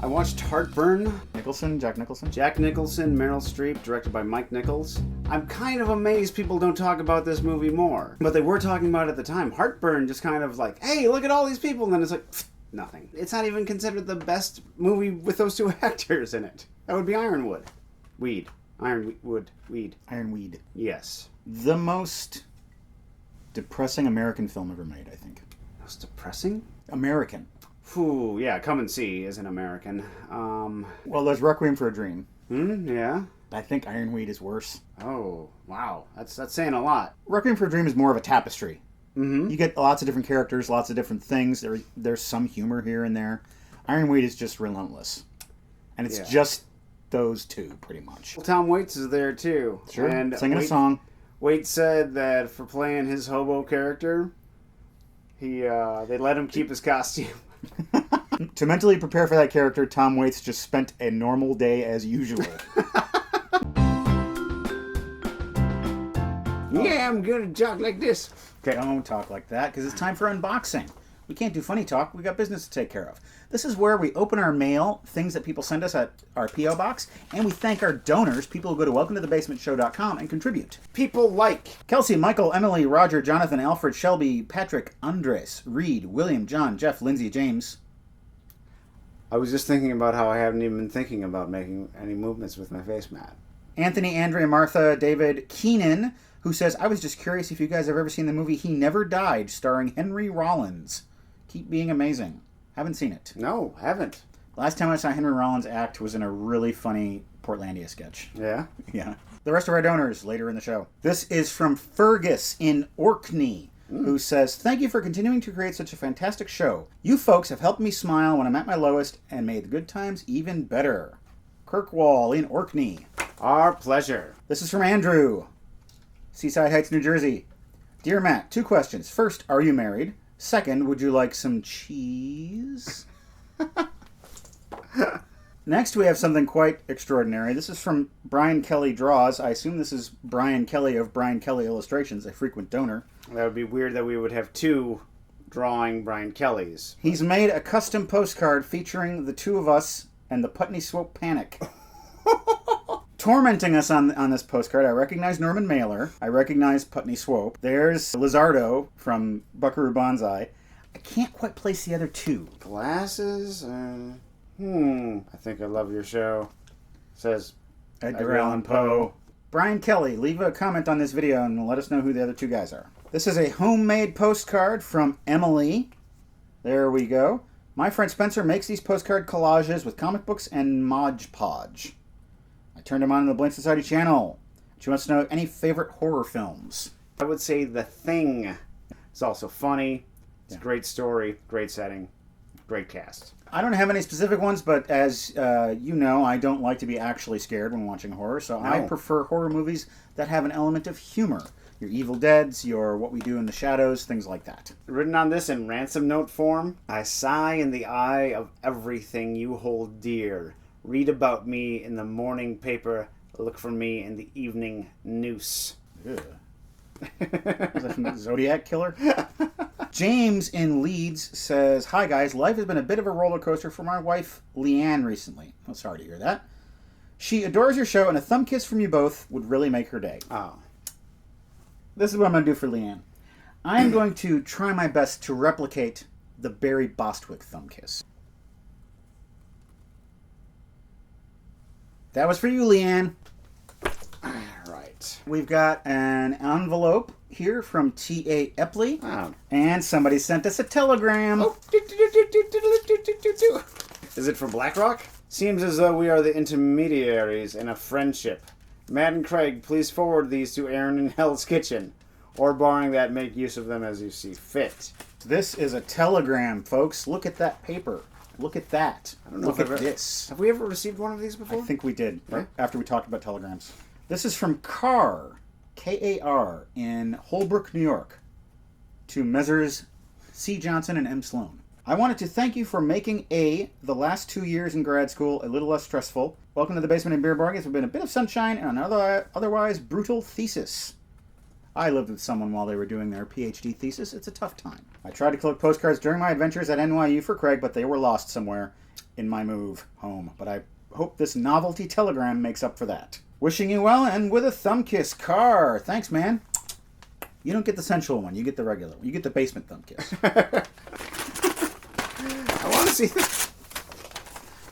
I watched Heartburn. Jack Nicholson. Jack Nicholson, Meryl Streep, directed by Mike Nichols. I'm kind of amazed people don't talk about this movie more. But they were talking about it at the time. Heartburn just kind of like, hey, look at all these people. And then it's like, nothing. It's not even considered the best movie with those two actors in it. That would be Ironwood. Ironweed. Yes. The most depressing American film ever made, I think. Most depressing? American. Ooh, yeah, Come and See is an American. Well, there's Requiem for a Dream. Yeah. I think Ironweed is worse. Oh, wow. That's saying a lot. Requiem for a Dream is more of a tapestry. Mm-hmm. You get lots of different characters, lots of different things. There's some humor here and there. Ironweed is just relentless. And it's just those two, pretty much. Well, Tom Waits is there, too. Sure, and singing a song. Waits said that for playing his hobo character, they let him keep his costume. To mentally prepare for that character, Tom Waits just spent a normal day as usual. Yeah, I'm gonna talk like this. Okay, don't talk like that, because it's time for unboxing. We can't do funny talk. We got business to take care of. This is where we open our mail, things that people send us at our P.O. Box, and we thank our donors, people who go to welcometothebasementshow.com and contribute. People like Kelsey, Michael, Emily, Roger, Jonathan, Alfred, Shelby, Patrick, Andres, Reed, William, John, Jeff, Lindsay, James. I was just thinking about how I haven't even been thinking about making any movements with my face mat. Anthony, Andrea, Martha, David, Keenan, who says, I was just curious if you guys have ever seen the movie He Never Died, starring Henry Rollins. Keep being amazing. Haven't seen it. No, haven't. Last time I saw Henry Rollins act was in a really funny Portlandia sketch. Yeah? Yeah. The rest of our donors later in the show. This is from Fergus in Orkney, who says, thank you for continuing to create such a fantastic show. You folks have helped me smile when I'm at my lowest and made the good times even better. Kirkwall in Orkney. Our pleasure. This is from Andrew, Seaside Heights, New Jersey. Dear Matt, 2 questions. First, are you married? Second, would you like some cheese? Next, we have something quite extraordinary. This is from Brian Kelly Draws. I assume this is Brian Kelly of Brian Kelly Illustrations, a frequent donor. That would be weird that we would have 2 drawing Brian Kellys. He's made a custom postcard featuring the 2 of us and the Putney Swope Panic. Tormenting us on this postcard, I recognize Norman Mailer. I recognize Putney Swope. There's Lizardo from Buckaroo Banzai. I can't quite place the other 2. Glasses? I think I love your show. Says Edgar Allan Poe. Brian Kelly, leave a comment on this video and let us know who the other 2 guys are. This is a homemade postcard from Emily. There we go. My friend Spencer makes these postcard collages with comic books and Mod Podge. I turned him on the Blank Society channel. She wants to know any favorite horror films. I would say The Thing. It's also funny. It's a great story, great setting, great cast. I don't have any specific ones, but as you know, I don't like to be actually scared when watching horror, so I prefer horror movies that have an element of humor. Your Evil Deads, your What We Do in the Shadows, things like that. Written on this in ransom note form, I sigh in the eye of everything you hold dear. Read about me in the morning paper. Look for me in the evening noose. Is that from the Zodiac Killer? James in Leeds says, hi guys, life has been a bit of a roller coaster for my wife, Leanne, recently. I'm sorry to hear that. She adores your show, and a thumb kiss from you both would really make her day. Oh. This is what I'm going to do for Leanne. I'm going to try my best to replicate the Barry Bostwick thumb kiss. That was for you, Leanne. All right. We've got an envelope here from T.A. Epley. Oh. And somebody sent us a telegram. Oh. Is it from BlackRock? Seems as though we are the intermediaries in a friendship. Matt and Craig, please forward these to Aaron in Hell's Kitchen. Or barring that, make use of them as you see fit. This is a telegram, folks. Look at that paper. Look at that. I don't know. Look at this. Have we ever received one of these before? I think we did, right after we talked about telegrams. This is from Carr, K-A-R, in Holbrook, New York, to Messrs. C. Johnson and M. Sloan. I wanted to thank you for making the last 2 years in grad school a little less stressful. Welcome to the Basement and Beer Bar. It's been a bit of sunshine and an otherwise brutal thesis. I lived with someone while they were doing their PhD thesis. It's a tough time. I tried to collect postcards during my adventures at NYU for Craig, but they were lost somewhere. in my move home, but I hope this novelty telegram makes up for that. Wishing you well, and with a thumb kiss, Carr. Thanks, man. You don't get the sensual one. You get the regular one. You get the basement thumb kiss. I want to see this.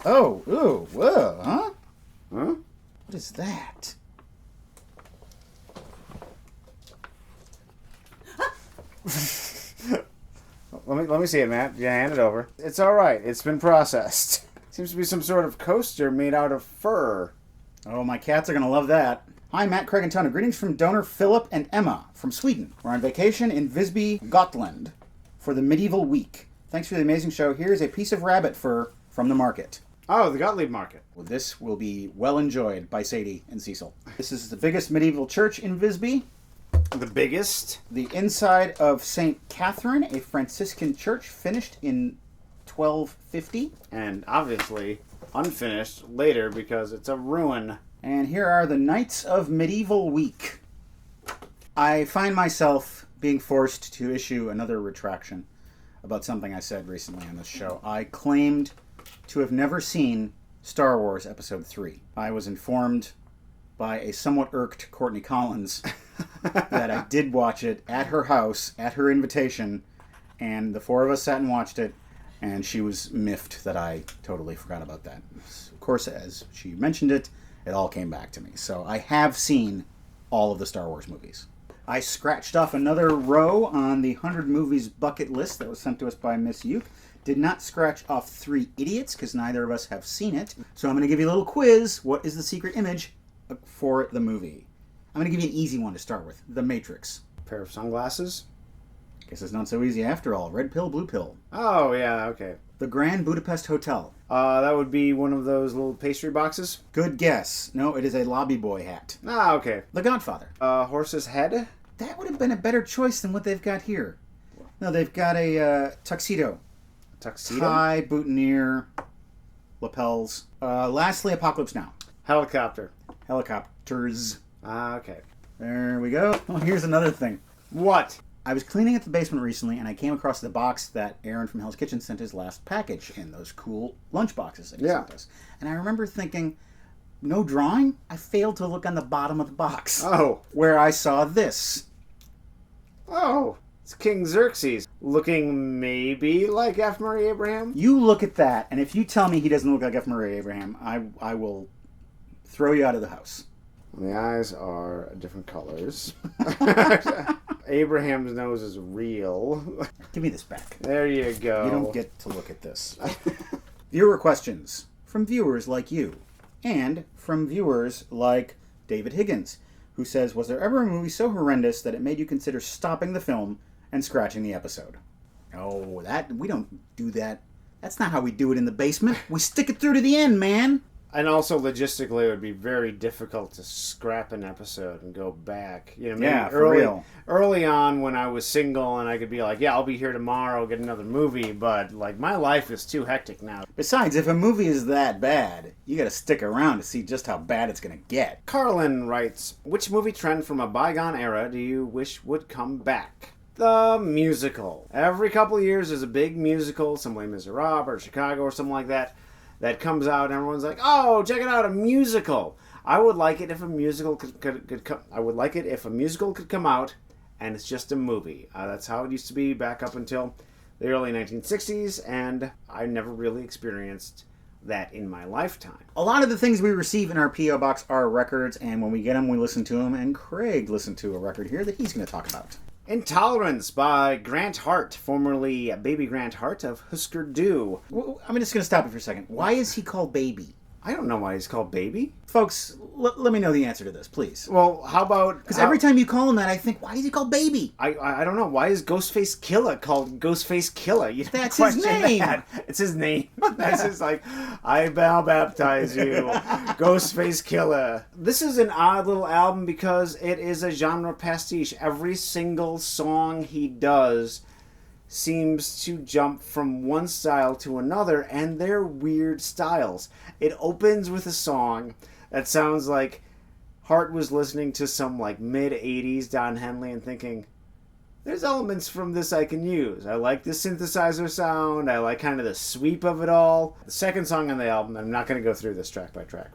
Oh, ooh, whoa, huh? Huh? What is that? Let me see it, Matt. Yeah, hand it over. It's all right. It's been processed. Seems to be some sort of coaster made out of fur. Oh, my cats are going to love that. Hi, Matt, Craig, and Tona. Greetings from donor Philip and Emma from Sweden. We're on vacation in Visby, Gotland for the medieval week. Thanks for the amazing show. Here's a piece of rabbit fur from the market. Oh, the Gottlieb Market. Well, this will be well enjoyed by Sadie and Cecil. This is the biggest medieval church in Visby. The biggest? The inside of St. Catherine, a Franciscan church finished in 1250. And obviously unfinished later because it's a ruin. And here are the Knights of Medieval Week. I find myself being forced to issue another retraction about something I said recently on this show. I claimed to have never seen Star Wars Episode 3. I was informed by a somewhat irked Courtney Collins that I did watch it at her house, at her invitation, and the four of us sat and watched it, and she was miffed that I totally forgot about that. Of course, as she mentioned it, it all came back to me. So I have seen all of the Star Wars movies. I scratched off another row on the 100 movies bucket list that was sent to us by Miss Uke. Did not scratch off 3 Idiots, because neither of us have seen it. So I'm going to give you a little quiz. What is the secret image for the movie? I'm going to give you an easy one to start with. The Matrix. Pair of sunglasses? Guess it's not so easy after all. Red pill, blue pill. Oh, yeah, okay. The Grand Budapest Hotel. That would be one of those little pastry boxes? Good guess. No, it is a lobby boy hat. Ah, okay. The Godfather. Horse's head? That would have been a better choice than what they've got here. No, they've got a tuxedo. Tuxedo? Tie, boutonniere, lapels. Lastly, Apocalypse Now. Helicopter. Helicopters. Ah, okay. There we go. Oh, here's another thing. What? I was cleaning at the basement recently, and I came across the box that Aaron from Hell's Kitchen sent his last package in, those cool lunch boxes that he sent us. And I remember thinking, no drawing? I failed to look on the bottom of the box. Oh. Where I saw this. Oh. It's King Xerxes. Looking maybe like F. Murray Abraham? You look at that, and if you tell me he doesn't look like F. Murray Abraham, I will throw you out of the house. The eyes are different colors. Abraham's nose is real. Give me this back. There you go. You don't get to look at this. Viewer questions from viewers like you, and from viewers like David Higgins, who says, was there ever a movie so horrendous that it made you consider stopping the film and scratching the episode? Oh, we don't do that. That's not how we do it in the basement. We stick it through to the end, man. And also, logistically, it would be very difficult to scrap an episode and go back. You know, maybe Yeah, for real. Early on, when I was single, and I could be like, yeah, I'll be here tomorrow, get another movie, but, like, my life is too hectic now. Besides, if a movie is that bad, you gotta stick around to see just how bad it's gonna get. Carlin writes, which movie trend from a bygone era do you wish would come back? The musical. Every couple of years, there's a big musical, some way Miserables or Chicago or something like that, that comes out and everyone's like, oh, check it out, a musical. I would like it if a musical could come. I would like it if a musical could come out and it's just a movie. That's how it used to be back up until the early 1960s, and I never really experienced that in my lifetime. A lot of the things we receive in our P.O. box are records, and when we get them, we listen to them, and Craig listened to a record here that he's going to talk about. Intolerance by Grant Hart, formerly Baby Grant Hart of Husker Du. I'm just going to stop you for a second. Why is he called Baby? I don't know why he's called Baby. Folks, let me know the answer to this, please. Well, how about... Because every time you call him that, I think, why is he called Baby? I don't know. Why is Ghostface Killer called Ghostface Killer? You That's his name. That. It's his name. That's just like, I now baptize you, Ghostface Killer. This is an odd little album because it is a genre pastiche. Every single song he does seems to jump from one style to another, and they're weird styles. It opens with a song that sounds like Hart was listening to some like mid-'80s Don Henley and thinking, there's elements from this I can use. I like the synthesizer sound. I like kind of the sweep of it all. The second song on the album, I'm not going to go through this track by track.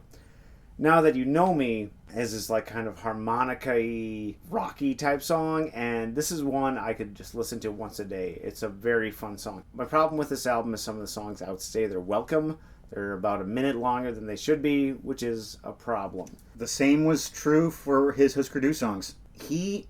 Now That You Know Me is this like kind of harmonica-y, rocky type song, and this is one I could just listen to once a day. It's a very fun song. My problem with this album is some of the songs outstay their welcome. They're about a minute longer than they should be, which is a problem. The same was true for his Husker Du songs. He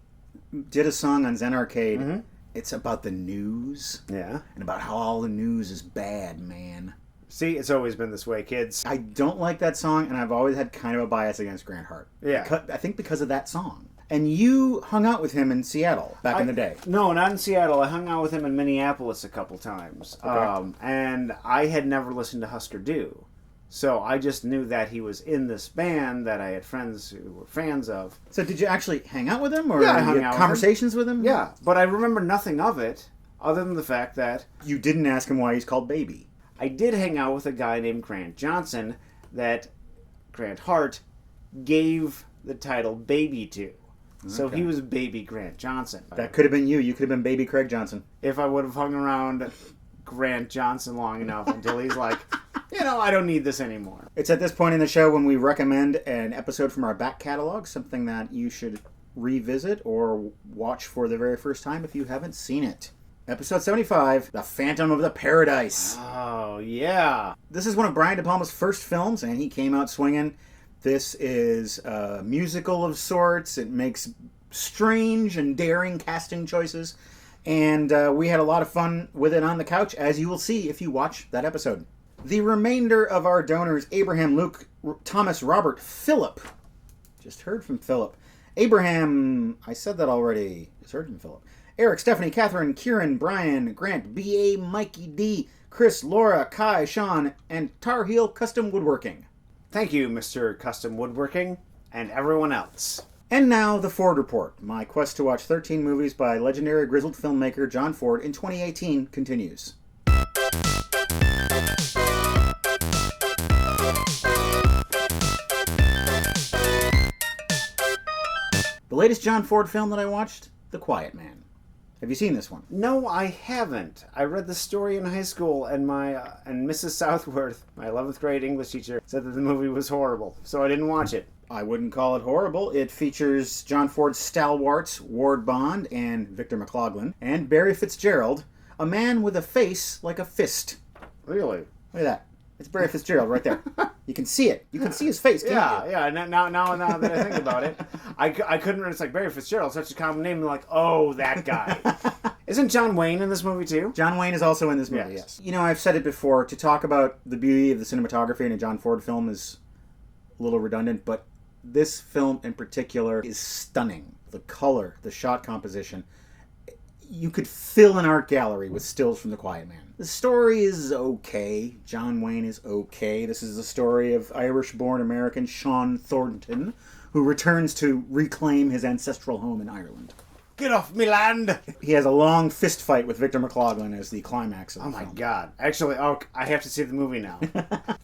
did a song on Zen Arcade. Mm-hmm. It's about the news. Yeah. And about how all the news is bad, man. See, it's always been this way, kids. I don't like that song, and I've always had kind of a bias against Grant Hart. Yeah. I think because of that song. And you hung out with him in Seattle back in the day. No, not in Seattle. I hung out with him in Minneapolis a couple times. Okay. And I had never listened to Husker Du. So I just knew that he was in this band that I had friends who were fans of. So did you actually hang out with him? Or yeah, I hung out conversations with him? Yeah, but I remember nothing of it other than the fact that... You didn't ask him why he's called Baby. I did hang out with a guy named Grant Johnson that Grant Hart gave the title Baby to. So he was Baby Grant Johnson. That could have been you. You could have been Baby Craig Johnson. If I would have hung around Grant Johnson long enough until he's like, I don't need this anymore. It's at this point in the show when we recommend an episode from our back catalog, something that you should revisit or watch for the very first time if you haven't seen it. Episode 75, The Phantom of the Paradise. Oh, yeah. This is one of Brian De Palma's first films, and he came out swinging. This is a musical of sorts. It makes strange and daring casting choices. And we had a lot of fun with it on the couch, as you will see if you watch that episode. The remainder of our donors, Abraham, Luke, Thomas, Robert, Philip. Just heard from Philip. Abraham, I said that already. Just heard from Philip. Eric, Stephanie, Catherine, Kieran, Brian, Grant, B.A., Mikey D., Chris, Laura, Kai, Sean, and Tar Heel Custom Woodworking. Thank you, Mr. Custom Woodworking, and everyone else. And now, The Ford Report. My quest to watch 13 movies by legendary grizzled filmmaker John Ford in 2018 continues. The latest John Ford film that I watched, The Quiet Man. Have you seen this one? No, I haven't. I read the story in high school, and and Mrs. Southworth, my 11th grade English teacher, said that the movie was horrible, so I didn't watch it. I wouldn't call it horrible. It features John Ford's stalwarts, Ward Bond and Victor McLaglen, and Barry Fitzgerald, a man with a face like a fist. Really? Look at that. It's Barry Fitzgerald right there. You can see it. You can see his face, can't you? Yeah. Now that I think about it, I couldn't. It's like Barry Fitzgerald, such a common name. Like, oh, that guy. Isn't John Wayne in this movie too? John Wayne is also in this movie. Yes. I've said it before. To talk about the beauty of the cinematography in a John Ford film is a little redundant, but this film in particular is stunning. The color, the shot composition. You could fill an art gallery with stills from The Quiet Man. The story is okay. John Wayne is okay. This is the story of Irish-born American Sean Thornton, who returns to reclaim his ancestral home in Ireland. Get off me land! He has a long fist fight with Victor McLaglen as the climax of the film. Oh my god. Actually, I have to see the movie now.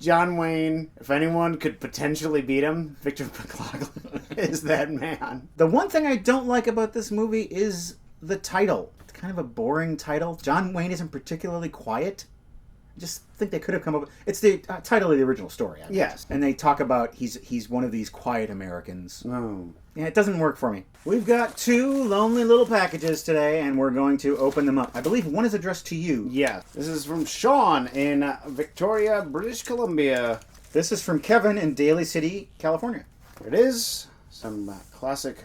John Wayne, if anyone could potentially beat him, Victor McLaglen is that man. The one thing I don't like about this movie is the title. It's kind of a boring title. John Wayne isn't particularly quiet. I just think they could have come up with... It's the title of the original story. Yes. And they talk about he's one of these quiet Americans. Oh. Yeah, it doesn't work for me. We've got 2 lonely little packages today, and we're going to open them up. I believe one is addressed to you. Yeah. This is from Sean in Victoria, British Columbia. This is from Kevin in Daly City, California. Here it is. Some classic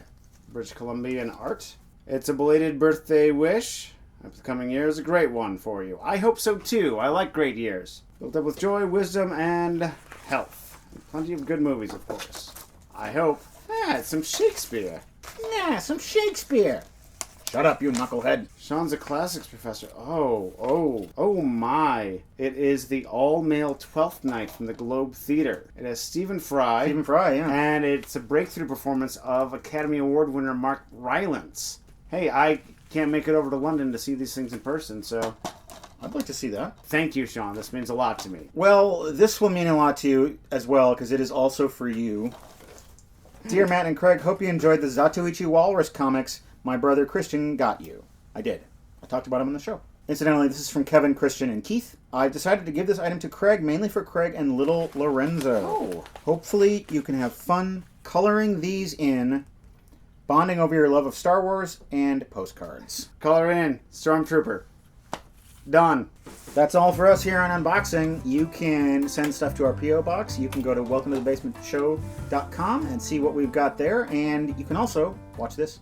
British Columbian art. It's a belated birthday wish. Hope the coming year is a great one for you. I hope so too. I like great years. Built up with joy, wisdom, and health. And plenty of good movies, of course. I hope. It's some Shakespeare. Yeah, some Shakespeare. Shut up, you knucklehead. Sean's a classics professor. Oh my. It is the all-male 12th Night from the Globe Theatre. It has Stephen Fry. Stephen Fry, yeah. And it's a breakthrough performance of Academy Award winner Mark Rylance. Hey, I can't make it over to London to see these things in person, so... I'd like to see that. Thank you, Sean. This means a lot to me. Well, this will mean a lot to you as well, because it is also for you. Dear Matt and Craig, hope you enjoyed the Zatoichi Walrus comics my brother Christian got you. I did. I talked about them on the show. Incidentally, this is from Kevin, Christian, and Keith. I decided to give this item to Craig, mainly for Craig and little Lorenzo. Oh. Hopefully you can have fun coloring these in, bonding over your love of Star Wars, and postcards. Color in. Stormtrooper. Done. That's all for us here on Unboxing. You can send stuff to our P.O. Box. You can go to welcometothebasementshow.com and see what we've got there. And you can also watch this